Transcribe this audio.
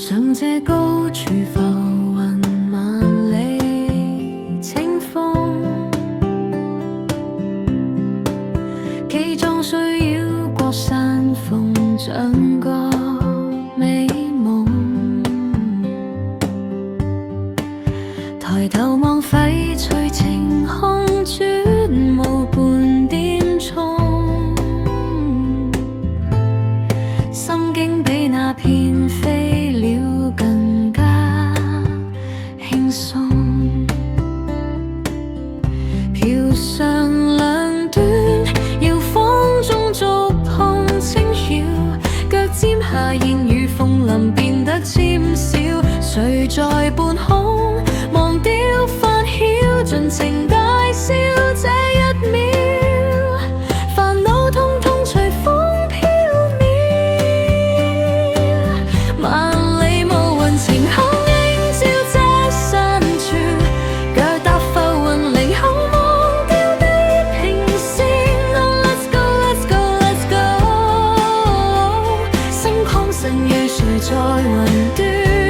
上這高處浮雲萬里清風，幾裝須繞過山峰，像個美夢。抬頭望翡翠晴空，絕無半點衝，心境比那片飛鳥更加輕鬆。橋上兩端，搖風中觸碰輕繞，腳尖下現如鳳林變得纖小。誰在半空忘掉煩囂，盡情大笑這一秒，煩惱通通隨風飄渺。萬里無雲晴空映照這山川，腳踏浮雲凌空忘掉地平線。Oh, let's go, let's go, let's go， 星空神與誰在雲端？